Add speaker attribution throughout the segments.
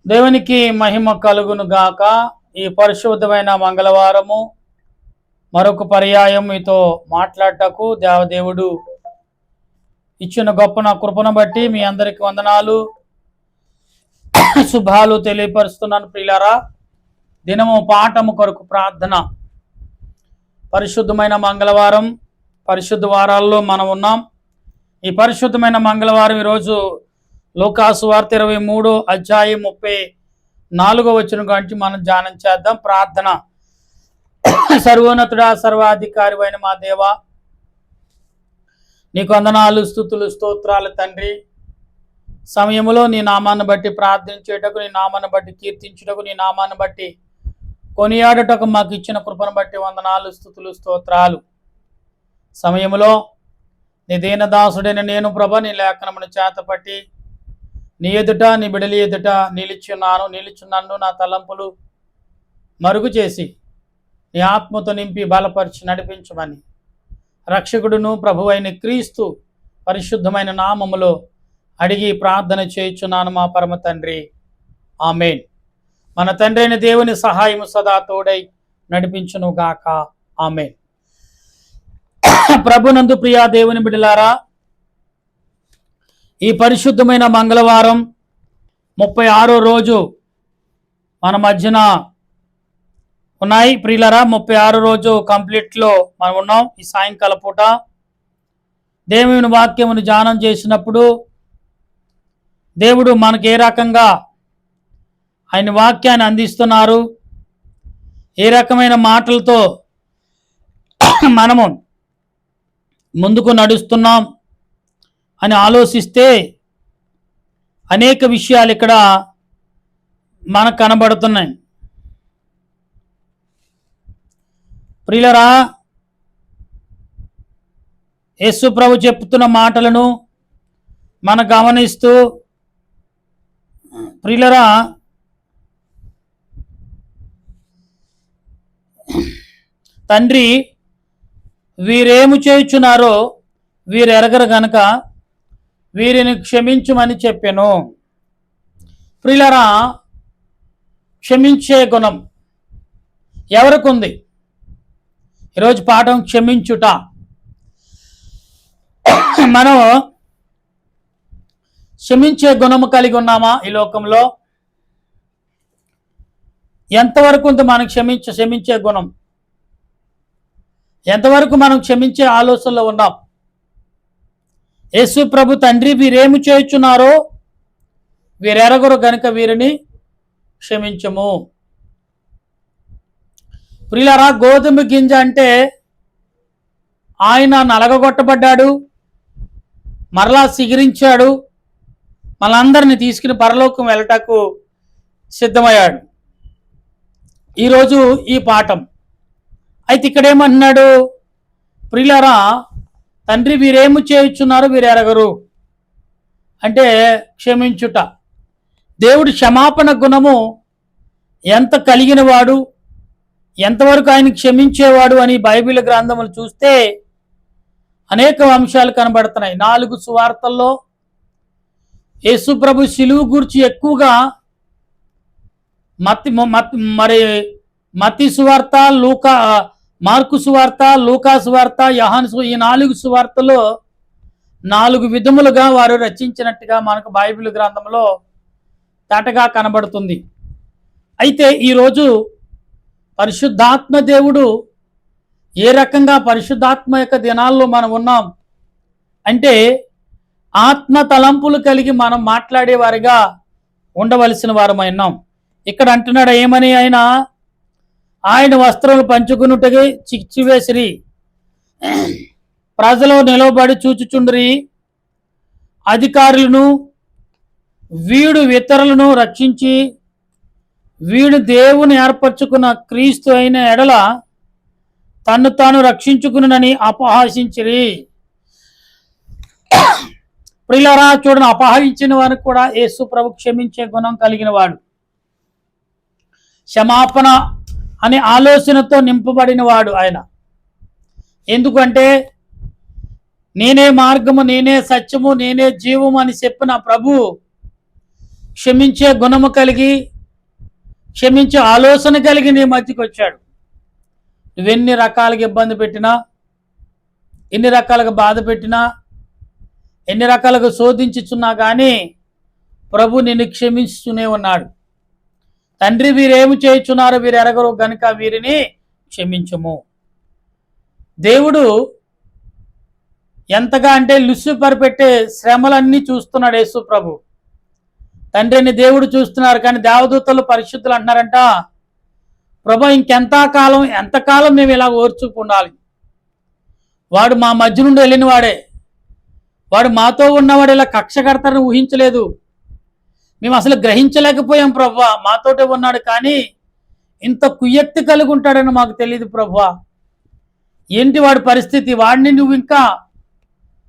Speaker 1: దేవునికి మహిమ కలుగును గాక. ఈ పరిశుద్ధమైన మంగళవారము మరొక పర్యాయం మీతో మాట్లాడటకు దేవదేవుడు ఇచ్చిన గొప్ప నా కృపను బట్టి మీ అందరికి వందనాలు శుభాలు తెలియపరుస్తున్నాను. ప్రియులారా, దినము పాఠము కొరకు ప్రార్థన. పరిశుద్ధమైన మంగళవారం, పరిశుద్ధ వారాల్లో మనం ఉన్నాం. ఈ పరిశుద్ధమైన మంగళవారం ఈరోజు లూకాసు వార్త 23వ అధ్యాయం 34వ వచనం గురించి మనం ధ్యానం చేద్దాం. ప్రార్థన. సర్వోన్నతుడా, సర్వాధికారి అయిన మా దేవా, నీకు వందనాలు, స్తుతులు, స్తోత్రాలు తండ్రి. సమయంలో నీ నామాన్ని బట్టి ప్రార్థించేటకు, నీ నామాన్ని బట్టి కీర్తించుటకు, నీ నామాన్ని బట్టి కొనియాడటకు మాకు ఇచ్చిన కృపను బట్టి వందనాలు, స్తుతులు, స్తోత్రాలు. సమయంలో నీ దీనదాసుడైన నేను ప్రభ నీ లేఖనమును చేతపట్టి నీ ఎదుట, నీ బిడలి ఎదుట నిలుచున్నాను. నా తలంపులు మరుగు చేసి నీ ఆత్మతో నింపి బలపరిచి నడిపించమని రక్షకుడును ప్రభు అయిన క్రీస్తు పరిశుద్ధమైన నామములో అడిగి ప్రార్థన చేయుచున్నాను మా పరమ తండ్రి, ఆమేన్. మన తండ్రి అయిన దేవుని సహాయము సదా తోడై నడిపించును గాక, ఆమేన్. ప్రభునందు ప్రియా దేవుని బిడ్డలారా, ఈ పరిశుద్ధమైన మంగళవారం 36వ రోజు మన మధ్యన ఉన్నాయి. ప్రియులరా, 36వ రోజు కంప్లీట్లో మనం ఉన్నాం. ఈ సాయంకాల పూట దేవుని వాక్యమును ధ్యానం చేసినప్పుడు దేవుడు మనకు ఏ రకంగా ఆయన వాక్యాన్ని అందిస్తున్నారు, ఏ రకమైన మాటలతో మనము ముందుకు నడుస్తున్నాం అని ఆలోచిస్తే అనేక విషయాలు ఇక్కడ మనకు కనబడుతున్నాయి. ప్రియులరా, యేసు ప్రభు చెప్తున్న మాటలను మనం గమనిస్తూ, ప్రియులరా, తండ్రి వీరేము చేయుచున్నారో వీరు ఎరగరు గనుక వీరిని క్షమించుమని చెప్పాను. ప్రియులరా, క్షమించే గుణం ఎవరికి ఉంది? ఈరోజు పాఠం క్షమించుట. మనం క్షమించే గుణము కలిగి ఉన్నామా ఈ లోకంలో? ఎంతవరకు ఉంది మనం క్షమించే గుణం? ఎంతవరకు మనం క్షమించే ఆలోచనలో ఉన్నాం? యేసు ప్రభు తండ్రి వీరేమి చేయుచున్నారో వీరెరగరు గనుక వీరిని క్షమించము. ప్రియులారా, గోధుమ గింజ అంటే ఆయన నలగగొట్టబడ్డాడు, మరలా సిగిరించాడు, మనందరినీ తీసుకుని పరలోకం వెళ్ళటకు సిద్ధమయ్యాడు. ఈరోజు ఈ పాఠం అయితే ఇక్కడేమంటున్నాడు? ప్రియులారా, తండ్రి వీరేమి చేయుచున్నారు వీరెరగరు అంటే క్షమించుట. దేవుడు క్షమాపణ గుణము ఎంత కలిగిన వాడు, ఎంతవరకు ఆయన క్షమించేవాడు అని బైబిల్ గ్రంథములు చూస్తే అనేక అంశాలు కనబడుతున్నాయి. 4 సువార్తల్లో యేసు ప్రభు శిలువ గురించి ఎక్కువగా మత్తయి సువార్త, మార్కు సువార్త, లూకా సువార్త, యోహాను ఈ 4 సువార్తలో 4 విధములుగా వారు రచించినట్టుగా మనకు బైబిల్ గ్రంథంలో తటగా కనబడుతుంది. అయితే ఈరోజు పరిశుద్ధాత్మ దేవుడు ఏ రకంగా పరిశుద్ధాత్మ యొక్క దినాల్లో మనం ఉన్నాం అంటే ఆత్మ తలంపులు కలిగి మనం మాట్లాడేవారిగా ఉండవలసిన వారమై ఉన్నాం. ఇక్కడ అంటున్నాడు ఏమని? ఆయన వస్త్రములు పంచుకున్నట్టుగా చిచ్చివేసిరి, ప్రజలు నిలవబడి చూచుచుండ్రి, అధికారులను వీడు ఇతరులను రక్షించి వీడు దేవుని ఏర్పరచుకున్న క్రీస్తు అయిన ఎడల తన్ను తాను రక్షించుకునని అపహాసించిరి. ప్రియులారా, చూడని అపహరించిన వారికి కూడా యేసు ప్రభు క్షమించే గుణం కలిగిన వాడు, క్షమాపణ అనే ఆలోచనతో నింపబడిన వాడు ఆయన. ఎందుకంటే నేనే మార్గము, నేనే సత్యము, నేనే జీవము అని చెప్పిన ప్రభు క్షమించే గుణము కలిగి, క్షమించే ఆలోచన కలిగి నీ మధ్యకి వచ్చాడు. నువ్వెన్ని రకాలుగా ఇబ్బంది పెట్టినా, ఎన్ని రకాలుగా బాధ పెట్టినా, ఎన్ని రకాలుగా శోధించుచున్నా కానీ ప్రభు నిన్ను క్షమిస్తూనే ఉన్నాడు. తండ్రి, వీరేమి చేయుచున్నారో వీరు ఎరగరు గనుక వీరిని క్షమించుము. దేవుడు ఎంతగా అంటే లూసిఫర్ పెట్టే శ్రమలన్నీ చూస్తున్నాడు యేసు ప్రభు. తండ్రిని దేవుడు చూస్తున్నారు, కానీ దేవదూతలు పరిశుద్ధులు అంటున్నారంట, ప్రభు ఎంతకాలం మేము ఇలా ఓర్చుకుండాలి. వాడు మా మధ్య నుండి వెళ్ళిన వాడే, వాడు మాతో ఉన్నవాడు ఇలా కక్ష కడతారని ఊహించలేదు. మేము అసలు గ్రహించలేకపోయాం ప్రభువా, మాతోటే ఉన్నాడు, కానీ ఇంత కుయ్యక్తి కలిగి ఉంటాడని మాకు తెలియదు ప్రభువా. ఏంటి వాడి పరిస్థితి? వాడిని నువ్వు ఇంకా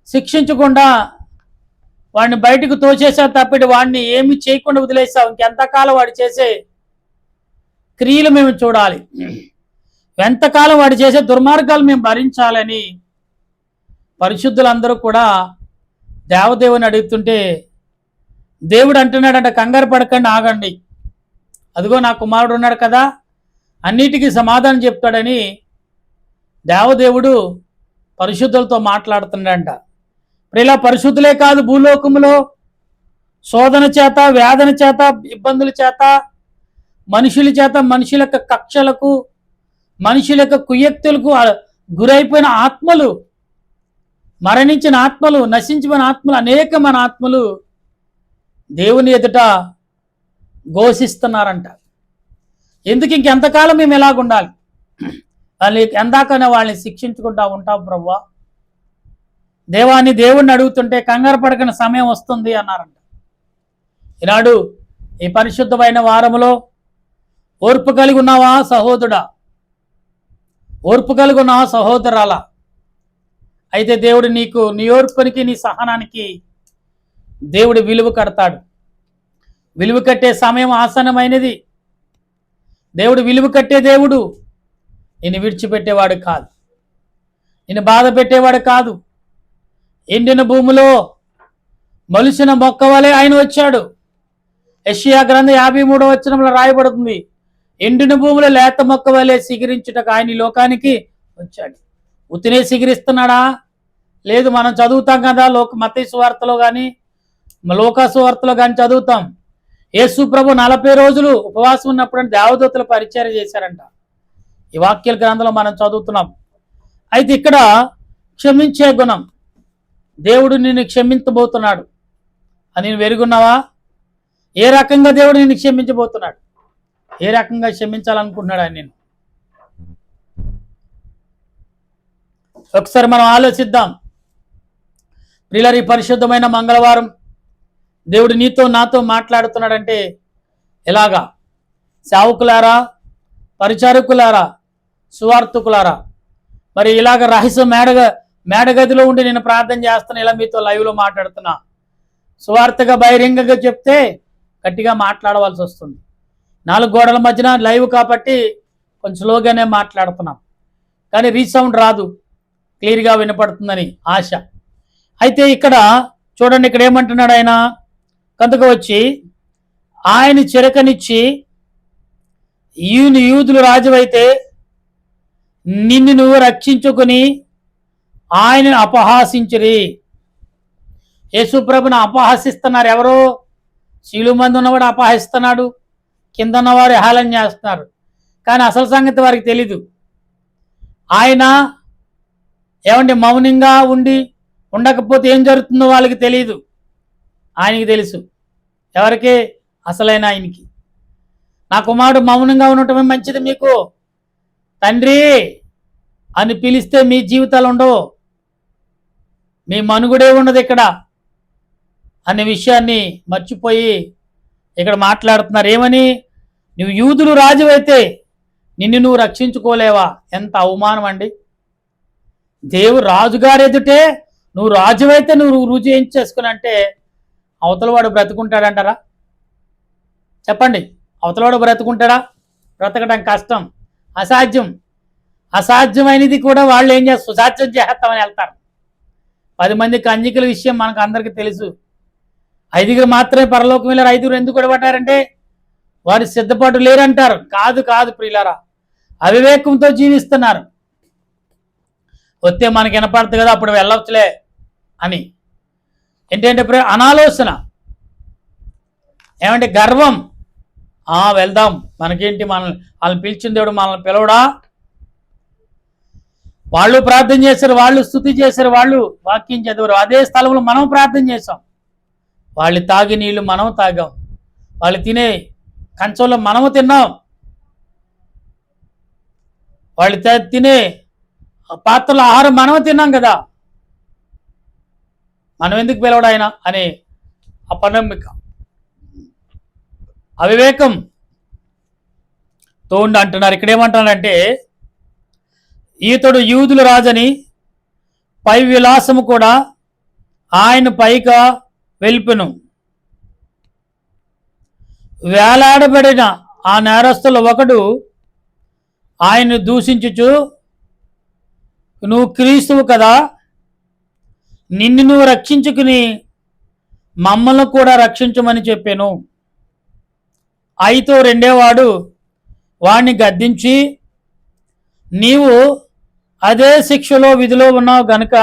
Speaker 1: శిక్షించకుండా వాడిని బయటకు తోచేసావు తప్పిడి, వాడిని ఏమి చేయకుండా వదిలేసావు. ఇంకెంతకాలం వాడు చేసే క్రియలు మేము చూడాలి, ఎంతకాలం వాడు చేసే దుర్మార్గాలు మేము భరించాలని పరిశుద్ధులందరూ కూడా దేవదేవుని అడుగుతుంటే దేవుడు అంటున్నాడంట, కంగారు పడకండి, ఆగండి, అదిగో నా కుమారుడు ఉన్నాడు కదా, అన్నిటికీ సమాధానం చెప్తాడని దేవదేవుడు పరిశుద్ధులతో మాట్లాడుతున్నాడంట. ఇలా పరిశుద్ధులే కాదు, భూలోకములో శోధన చేత, వేదన చేత, ఇబ్బందుల చేత, మనుషుల చేత, మనుషుల యొక్క కక్షలకు, మనుషుల యొక్క కుయ్యక్తులకు గురైపోయిన ఆత్మలు, మరణించిన ఆత్మలు, నశించిన ఆత్మలు, అనేకమైన ఆత్మలు దేవుని ఎదుట ఘోషిస్తున్నారంట. ఎందుకు ఇంకెంతకాలం మేము ఎలాగుండాలి? వాళ్ళు ఎందాకనే వాళ్ళని శిక్షించుకుంటా ఉంటాం ప్రభువా. దేవాన్ని దేవుణ్ణి అడుగుతుంటే కంగారు పడకని సమయం వస్తుంది అన్నారంట. ఈనాడు ఈ పరిశుద్ధమైన వారములో ఓర్పు కలిగి ఉన్నావా సహోదరుడా? ఓర్పు కలిగి ఉన్నావా సహోదరాలా? అయితే దేవుడు నీకు, నీ ఓర్పునికి, నీ సహనానికి దేవుడు విలువ కడతాడు. విలువ కట్టే సమయం ఆసన్నమైనది. దేవుడు విలువ కట్టే దేవుడు. నిన్ను విడిచిపెట్టేవాడు కాదు, నిన్ను బాధ పెట్టేవాడు కాదు. ఎండిన భూమిలో మొలిసిన మొక్క వలె ఆయన వచ్చాడు. యెషయా గ్రంథం 53వ వచనంలో రాయబడుతుంది, ఎండిన భూమిలో లేత మొక్క వలె సిగిరించుటకు ఆయన ఈ లోకానికి వచ్చాడు. ఉతినే సిగిరిస్తున్నాడా? లేదు. మనం చదువుతాం కదా, మత్తయి సువార్తలో కానీ లూకా సువార్తలో కానీ చదువుతాం. యేసు ప్రభు 40 రోజులు ఉపవాసం ఉన్నప్పుడు దేవదూతలు పరిచర్య చేశారంట. ఈ వాక్యాల గ్రంథంలో మనం చదువుతున్నాం. అయితే ఇక్కడ క్షమించే గుణం, దేవుడు నిన్ను క్షమించబోతున్నాడు అని నేను వెరుగున్నావా? ఏ రకంగా దేవుడు నిన్ను క్షమించబోతున్నాడు? ఏ రకంగా క్షమించాలనుకుంటున్నాడు ఆయన నేను? ఒకసారి మనం ఆలోచిద్దాం. ప్రియులారా, ఈ పరిశుద్ధమైన మంగళవారం దేవుడు నీతో నాతో మాట్లాడుతున్నాడంటే ఎలాగా? సేవకులారా, పరిచారకులారా, సువార్థకులారా, మరి ఇలాగ రహస్య మేడగదిలో ఉండి నేను ప్రార్థన చేస్తున్నా, ఇలా మీతో లైవ్లో మాట్లాడుతున్నా. సువార్తగా బహిరంగంగా చెప్తే గట్టిగా మాట్లాడవలసి వస్తుంది. 4 గోడల మధ్యన లైవ్ కాబట్టి కొంచెం స్లోగానే మాట్లాడుతున్నాం, కానీ రీసౌండ్ రాదు, క్లియర్గా వినపడుతుందని ఆశ. అయితే ఇక్కడ చూడండి, ఇక్కడ ఏమంటున్నాడు ఆయన? కనుక వచ్చి ఆయన చిరకనిచ్చి, యూదులు రాజువైతే నిన్ను నువ్వు రక్షించుకుని ఆయనను అపహాసించిరి. యేసు ప్రభుని అపహాసిస్తున్నారు. ఎవరో శిలువ మంది ఉన్నవాడు అపహసిస్తున్నాడు, కింద ఉన్నవారు హేళన చేస్తున్నారు, కానీ అసలు సంగతి వారికి తెలీదు. ఆయన ఏమంటే మౌనంగా ఉండకపోతే ఏం జరుగుతుందో వాళ్ళకి తెలియదు, ఆయనకి తెలుసు. ఎవరికి? అసలైన ఆయనకి. నా కుమారుడు మౌనంగా ఉండటమే మంచిది మీకు, తండ్రి అని పిలిస్తే మీ జీవితాలు ఉండవు, మీ మనుగుడే ఉండదు ఇక్కడ అనే విషయాన్ని మర్చిపోయి ఇక్కడ మాట్లాడుతున్నారు. ఏమని? నువ్వు యూదులు రాజువైతే నిన్ను నువ్వు రక్షించుకోలేవా? ఎంత అవమానం అండి! దేవుడు రాజుగారు ఎదుటే నువ్వు రాజువైతే నువ్వు రుజువు ఏం చేసుకుని అంటే అవతలవాడు బ్రతుకుంటాడంటారా? చెప్పండి, అవతలవాడు బ్రతుకుంటాడా? బ్రతకడం కష్టం, అసాధ్యం. అసాధ్యమైనది కూడా వాళ్ళు ఏం చేస్తారు? సుసాధ్యం చేస్తామని వెళ్తారు. 10 మంది కన్యకల విషయం మనకు అందరికీ తెలుసు. ఐదుగురు మాత్రమే పరలోకం వెళ్ళారు, ఐదుగురు ఎందుకు విడబడ్డారంటే వారి సిద్ధపాటు లేరంటారు. కాదు కాదు ప్రియులారా, అవివేకంతో జీవిస్తున్నారు. వస్తే మనకి వినపడుతుంది కదా, అప్పుడు వెళ్ళవచ్చులే అని. ఏంటంటే అనాలోచన, ఏమంటే గర్వం. వెళ్దాం, మనకేంటి, వాళ్ళని పిలిచిన దేవుడు మనల్ని పిలవడా? వాళ్ళు ప్రార్థన చేశారు, వాళ్ళు స్తుతి చేశారు, వాళ్ళు వాక్యం చదివారు. అదే స్థలంలో మనం ప్రార్థన చేసాం. వాళ్ళు తాగి నీళ్లు మనం తాగాం, వాళ్ళు తినే కంచంలో మనము తిన్నాం, వాళ్ళు తినే పాత్రలో ఆహారం మనము తిన్నాం కదా. మనం ఎందుకు పిలవడు ఆయన అని అపనమ్మిక, అవివేకం తోండి అంటున్నారు. ఇక్కడ ఏమంటున్నారంటే, ఈతడు యూదుల రాజని పై విలాసము కూడా ఆయన పైగా వెల్పెను. వేలాడబడిన ఆ నేరస్తులు ఒకడు ఆయన్ని దూషించుచు, నువ్వు క్రీస్తువు కదా, నిన్ను నువ్వు రక్షించుకుని మమ్మల్ని కూడా రక్షించమని చెప్పాను. అయితే రెండేవాడు వాడిని గద్దించి, నీవు అదే శిక్షలో విధిలో ఉన్నావు గనుక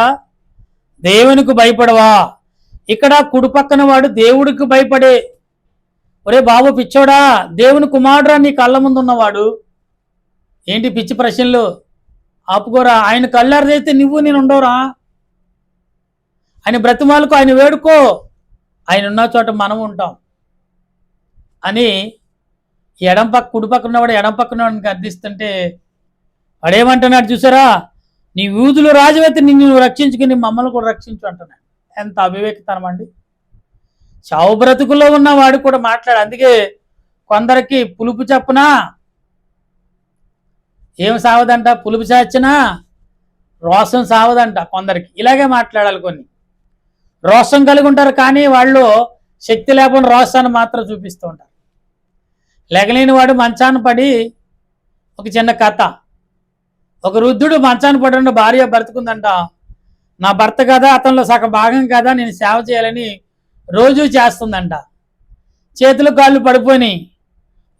Speaker 1: దేవునికి భయపడవా? ఇక్కడ కుడి పక్కన వాడు దేవుడికి భయపడే, ఒరే బాబు పిచ్చోడా, దేవుని కుమారుడా, నీ కళ్ళ ముందు ఉన్నవాడు ఏంటి పిచ్చి ప్రశ్నలు ఆపుకోరా? ఆయన కళ్ళారు చేస్తే నువ్వు నేను ఉండవురా? ఆయన బ్రతిమాలకు, ఆయన వేడుకో, ఆయన ఉన్న చోట మనం ఉంటాం అని ఎడం పక్క కుడి పక్కన ఉన్నవాడు ఎడం పక్కన వాడిని గద్దిస్తుంటే వాడేమంటున్నాడు చూసారా, నీ యూదులు రాజువైతే నిన్ను రక్షించుకుని మమ్మల్ని కూడా రక్షించు అంటున్నాడు. ఎంత అవివేకతనం అండి! చావు బ్రతుకుల్లో ఉన్న వాడు కూడా మాట్లాడు. అందుకే కొందరికి పులుపు చెప్పునా ఏం సావదంట, పులుపు చాచినా రోషం సావదంట. కొందరికి ఇలాగే మాట్లాడాలి. కొన్ని రోషం కలిగి ఉంటారు, కానీ వాళ్ళు శక్తి లేకుండా రోషాన్ని మాత్రం చూపిస్తూ ఉంటారు. లెగలేని వాడు మంచాన పడి, ఒక చిన్న కథ, ఒక వృద్ధుడు మంచాన పడి భార్య బ్రతుకుందంట. నా భర్త కదా, అతనిలో సగం భాగం కదా, నేను సేవ చేయాలని రోజు చేస్తుందంట. చేతులు కాళ్ళు పడిపోయి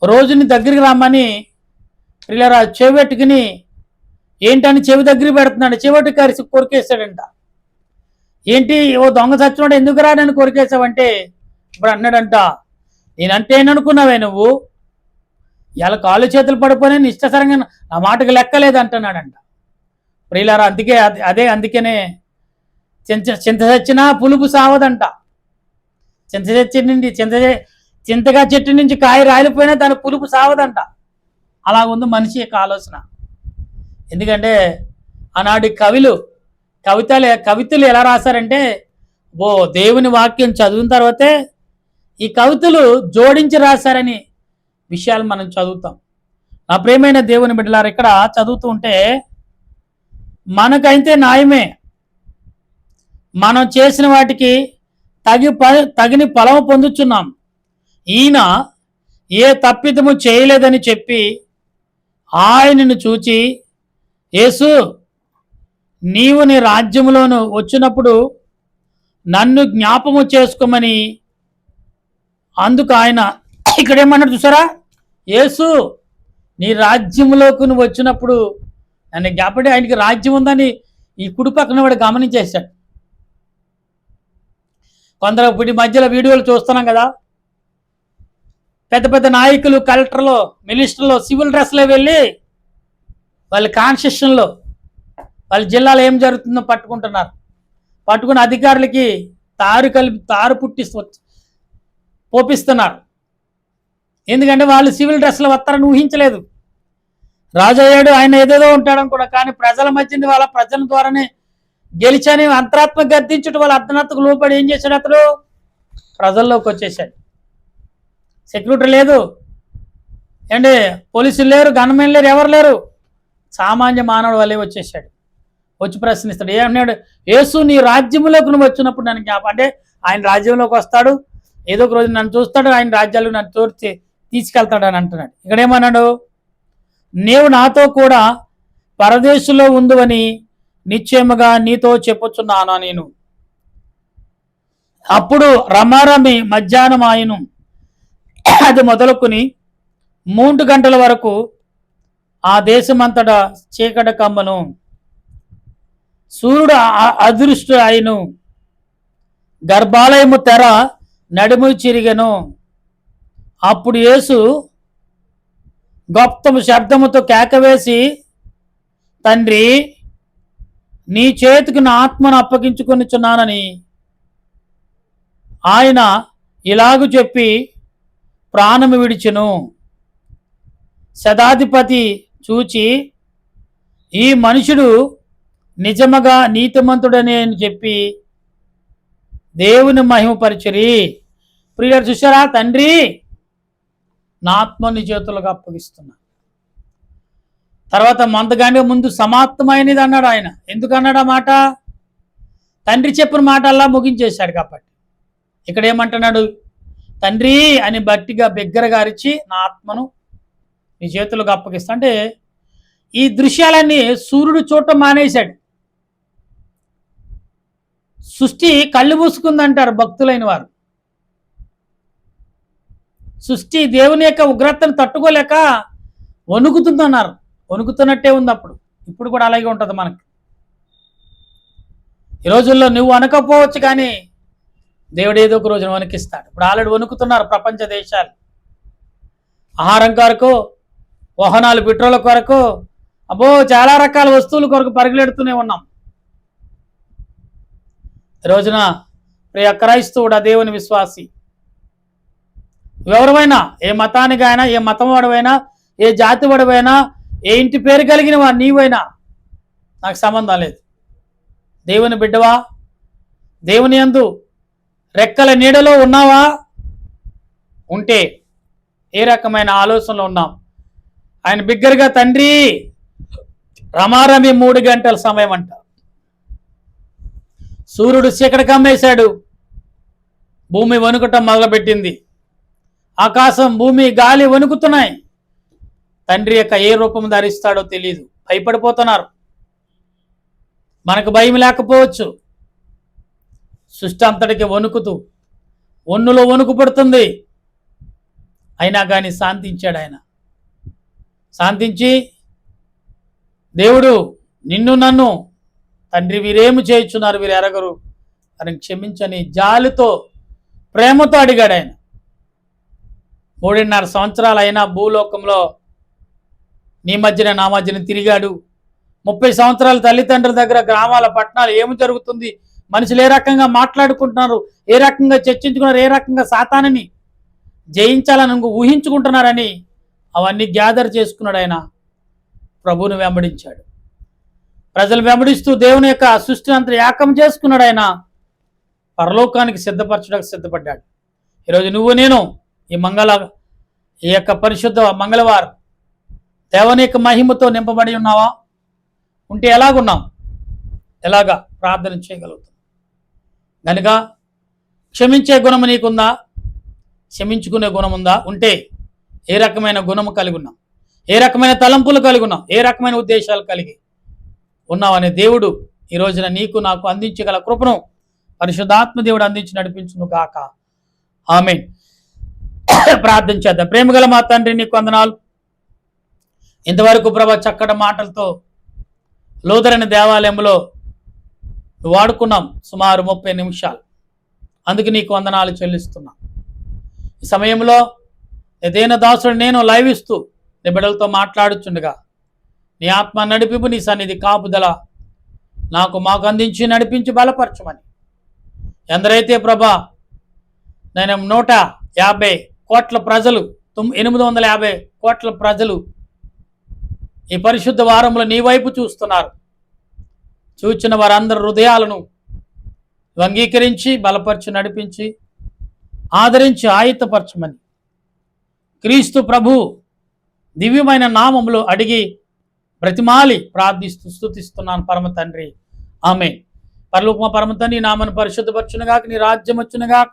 Speaker 1: రోజుని దగ్గరికి రమ్మని పిల్లరా చెవిపెట్టుకుని, ఏంటని చెవి దగ్గరికి పెడుతున్నాడు. చెవిటి కరిసి కొరికేస్తాడంట. ఏంటి ఓ దొంగ చచ్చినోడు ఎందుకురా నన్ను కొరికేసావంటే ఇప్పుడు అన్నాడంట, నేనంటే ఏననుకున్నావే నువ్వు, ఇలా కాళ్ళు చేతులు పడిపోయినా ఇష్టసరంగా నా మాటకు లెక్కలేదు అంటున్నాడంట. ప్రియులారా, అందుకనే చింత చచ్చినా పులుపు సావదంట. చింతగా చెట్టు నుంచి కాయ రాలిపోయినా దాని పులుపు సావదంట. అలాగుంది మనిషి యొక్క ఆలోచన. ఎందుకంటే ఆనాటి కవితలు ఎలా రాశారంటే, దేవుని వాక్యం చదివిన తర్వాతే ఈ కవితలు జోడించి రాశారని విషయాలు మనం చదువుతాం. నా ప్రియమైన దేవుని బిడ్డలారు, ఇక్కడ చదువుతూ ఉంటే మనకైతే న్యాయమే, మనం చేసిన వాటికి తగిన ఫలము పొందుచున్నాం. ఈయన ఏ తప్పిదము చేయలేదని చెప్పి ఆయనను చూచి, యేసు నీవు నీ రాజ్యములోను వచ్చినప్పుడు నన్ను జ్ఞాపము చేసుకోమని. అందుకు ఆయన ఇక్కడ ఏమన్నాడు చూసారా, యేసు నీ రాజ్యంలోకి నువ్వు వచ్చినప్పుడు నన్ను జ్ఞాపడి. ఆయనకి రాజ్యం ఉందని ఈ కుడి పక్కన వాడు గమనించేశాడు. కొందరు ఇప్పుడు మధ్యలో వీడియోలు చూస్తున్నాం కదా, పెద్ద పెద్ద నాయకులు, కలెక్టర్లు, మినిస్టర్లు సివిల్ డ్రెస్లో వెళ్ళి వాళ్ళ కాన్స్టిట్యూషన్లో వాళ్ళ జిల్లాలో ఏం జరుగుతుందో పట్టుకుంటున్నారు. పట్టుకుని అధికారులకి తారు పోపిస్తున్నారు. ఎందుకంటే వాళ్ళు సివిల్ డ్రెస్లో వస్తారని ఊహించలేదు. రాజు అయ్యాడు, ఆయన ఏదేదో ఉంటాడని కూడా, కానీ ప్రజల మధ్య వాళ్ళ ప్రజల ద్వారానే గెలిచని అంతరాత్మ గద్దించుట వాళ్ళ అర్ధనాత్మకు లోపడి ఏం చేశాడు, అతడు ప్రజల్లోకి వచ్చేసాడు. సెక్యూరిటీ లేదు, ఏంటి పోలీసులు లేరు, గన్మెన్ లేరు, ఎవరు లేరు, సామాన్య మానవుడు వల్లే వచ్చేసాడు. వచ్చి ప్రశ్నిస్తాడు, ఏమన్నాడు, యేసు నీ రాజ్యంలోకి నువ్వు వచ్చినప్పుడు నన్ను అంటే ఆయన రాజ్యంలోకి వస్తాడు, ఏదో ఒక రోజు నన్ను చూస్తాడు, ఆయన రాజ్యాలు నన్ను తోర్చి తీసుకెళ్తాడు అని అంటున్నాడు. ఇక్కడేమన్నాడు, నీవు నాతో కూడా పరదేశంలో ఉందువని నిశ్చయముగా నీతో చెప్పుచున్నానా నేను. అప్పుడు రమారమి మధ్యాహ్నం ఆయను అది మొదలుకొని 3 గంటల వరకు ఆ దేశమంతటా చీకట కమ్మను, సూర్యుడు అదృష్టు అయిను, గర్భాలయము తెర నడుము చిరిగెను. అప్పుడు యేసు గొప్ప శబ్దముతో కేకవేసి, తండ్రి, నీ చేతికి నా ఆత్మను అప్పగించుకొనిచున్నానని ఆయన ఇలాగు చెప్పి ప్రాణము విడిచెను. శతాధిపతి చూచి, ఈ మనుషుడు నిజముగా నీతిమంతుడనే అని చెప్పి దేవుని మహిమపరిచిరి. ప్రియుడు చూశారా, తండ్రి నా ఆత్మని చేతులకు అప్పగిస్తున్నా. తర్వాత మందగానే ముందు సమాప్తమైనది అన్నాడు ఆయన. ఎందుకు అన్నాడు ఆ మాట? తండ్రి చెప్పిన మాట అలా ముగించేశాడు కాబట్టి. ఇక్కడ ఏమంటున్నాడు? తండ్రి అని బట్టిగా బిగ్గరగా అరిచి నా ఆత్మను నీ చేతులకు అప్పగిస్తా. అంటే ఈ దృశ్యాలన్నీ సూర్యుడు చూడటం మానేశాడు. సృష్టి కళ్ళు మూసుకుందంటారు భక్తులైన వారు. సృష్టి దేవుని యొక్క ఉగ్రతను తట్టుకోలేక వణుకుతుందన్నారు. వణుకుతున్నట్టే ఉంది అప్పుడు. ఇప్పుడు కూడా అలాగే ఉంటుంది మనకి. ఈ రోజుల్లో నువ్వు వణకపోవచ్చు, కానీ దేవుడు ఏదో ఒక రోజున వణికిస్తాడు. ఇప్పుడు ఆల్రెడీ వణుకుతున్నారు ప్రపంచ దేశాలు. ఆహారం కొరకు, వాహనాలు, పెట్రోల్ కొరకు, అబ్బో చాలా రకాల వస్తువుల కొరకు పరుగులెడుతూనే ఉన్నాం. ఈ రోజున ప్రియ క్రైస్తవుడా, దేవుని విశ్వాసి, ఎవరివైనా, ఏ మతానికి అయినా, ఏ మతం వాడివైనా, ఏ జాతి వాడివైనా, ఏ ఇంటి పేరు కలిగిన వా నీవైనా, నాకు సంబంధం లేదు. దేవుని బిడ్డవా, దేవుని యందు రెక్కల నీడలో ఉన్నావా? ఉంటే ఏ రకమైన ఆలోచనలో ఉన్నాం? ఆయన బిగ్గరగా తండ్రి, రమారమి 3 గంటల సమయం అంట. సూర్యుడు చీకటి కమ్మేశాడు. భూమి వణుకటం మొదలుపెట్టింది. ఆకాశం, భూమి, గాలి వణుకుతున్నాయి. తండ్రి యొక్క ఏ రూపం ధరిస్తాడో తెలియదు. భయపడిపోతున్నారు. మనకు భయం లేకపోవచ్చు. సృష్టి అంతటికి వణుకుతూ ఒన్నులో వణుకు పడుతుంది. అయినా కానీ శాంతించాడు ఆయన. శాంతించి, దేవుడు నిన్ను నన్ను, తండ్రి వీరేమి చేయుచున్నారు, వీరు ఎరగరు అని క్షమించని జాలితో, ప్రేమతో అడిగాడు ఆయన. 3.5 సంవత్సరాలు అయినా భూలోకంలో నీ మధ్యన నా మధ్యన తిరిగాడు. 30 సంవత్సరాలు తల్లిదండ్రుల దగ్గర, గ్రామాల, పట్టణాలు ఏమి జరుగుతుంది, మనుషులు ఏ రకంగా మాట్లాడుకుంటున్నారు, ఏ రకంగా చర్చించుకున్నారు, ఏ రకంగా సాతానుని జయించాలని ఊహించుకుంటున్నారని అవన్నీ గ్యాదర్ చేసుకున్నాడు ఆయన. ప్రభువుని వెంబడించాడు. ప్రజలు వెంబడిస్తూ దేవుని యొక్క సృష్టిని అంతా ఏకం చేసుకున్నాడు ఆయన. పరలోకానికి సిద్ధపరచడానికి సిద్ధపడ్డాడు. ఈరోజు నువ్వు నేను ఈ యొక్క పరిశుద్ధ మంగళవారం దేవుని యొక్క మహిమతో నింపబడి ఉన్నావా? ఉంటే ఎలాగున్నాం? ఎలాగా ప్రార్థన చేయగలుగుతాం? కనుక క్షమించే గుణము నీకుందా? క్షమించుకునే గుణం ఉందా? ఉంటే ఏ రకమైన గుణము కలిగి ఉన్నాం? ఏ రకమైన తలంపులు కలిగి ఉన్నాం? ఏ రకమైన ఉద్దేశాలు కలిగి ఉన్నావనే దేవుడు ఈ రోజున నీకు నాకు అందించగల కృపను పరిశుద్ధాత్మ దేవుడు అందించి నడిపించును గాక. ఆమేన్. ప్రార్థన చేద్దాం. ప్రేమగల మా తండ్రి, నీకు వందనాలు. ఇంతవరకు ప్రభా చక్కటి మాటలతో లోదరైన దేవాలయంలో వాడుకున్నాం సుమారు 30 నిమిషాలు. అందుకు నీకు వందనాలు చెల్లిస్తున్నా. ఈ సమయంలో ఏదైనా దాసుడు నేను లైవ్ ఇస్తూ నీ బిడ్డలతో మాట్లాడుచుండగా నీ ఆత్మ నడిపింపు, నీ సన్నిధి కాపుదల మాకు అందించి నడిపించి బలపరచమని, ఎందరైతే ప్రభా నేను 150 కోట్ల ప్రజలు, 850 కోట్ల ప్రజలు ఈ పరిశుద్ధ వారంలో నీ వైపు చూస్తున్నారు, చూచిన వారందరి హృదయాలను అంగీకరించి బలపరిచి నడిపించి ఆదరించి ఆయుత్తపరచమని క్రీస్తు ప్రభు దివ్యమైన నామములో అడిగి బ్రతిమాలి ప్రార్థిస్తూ స్తుతిస్తున్నాను పరమ తండ్రి. ఆమేన్. పరలోకమ పరమ తండ్రి, నామను పరిశుద్ధపరచునుగాక, నీ రాజ్యం వచ్చునుగాక,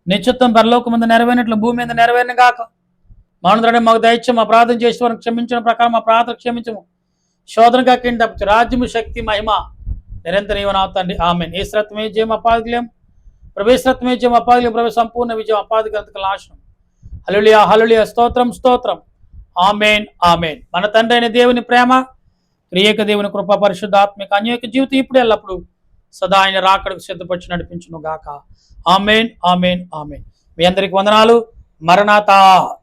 Speaker 1: నీ చిత్తం పరలోకమందు నెరవేరినట్లు భూమి మీద నెరవేరునుగాక. మౌనద్రడే మాకు దయచేయము, మా ప్రార్థన చేసే వారికి క్షమించిన ప్రకారం మా ప్రార్థన క్షమించము, శోధనగా కింద తప్పించు, రాజ్యము, శక్తి, మహిమ నిరంతరం ఇవ్వనవుతండి. ఆమేన్. ఏ శ్రత్వమే జయం అపాదిలేం ప్రవేశరత్న విజయం, అపాధి ప్రవేశ సంపూర్ణ విజయం, అపాధి గ్రంథక నాశనం. హల్లెలూయా హల్లెలూయా, స్తోత్రం స్తోత్రం. ఆమేన్ ఆమేన్. మన తండ్రి అయిన దేవుని ప్రేమ, త్రియేక దేవుని కృప, పరిశుద్ధాత్మిక అన్యోన్య జీవితం ఇప్పుడు ఎల్లప్పుడు సదా ఆయన రాకడకు సిద్ధపరిచి నడిపించును గాక. ఆమేన్ ఆమేన్ ఆమేన్. మీ అందరికి వందనాలు. మరణాతా.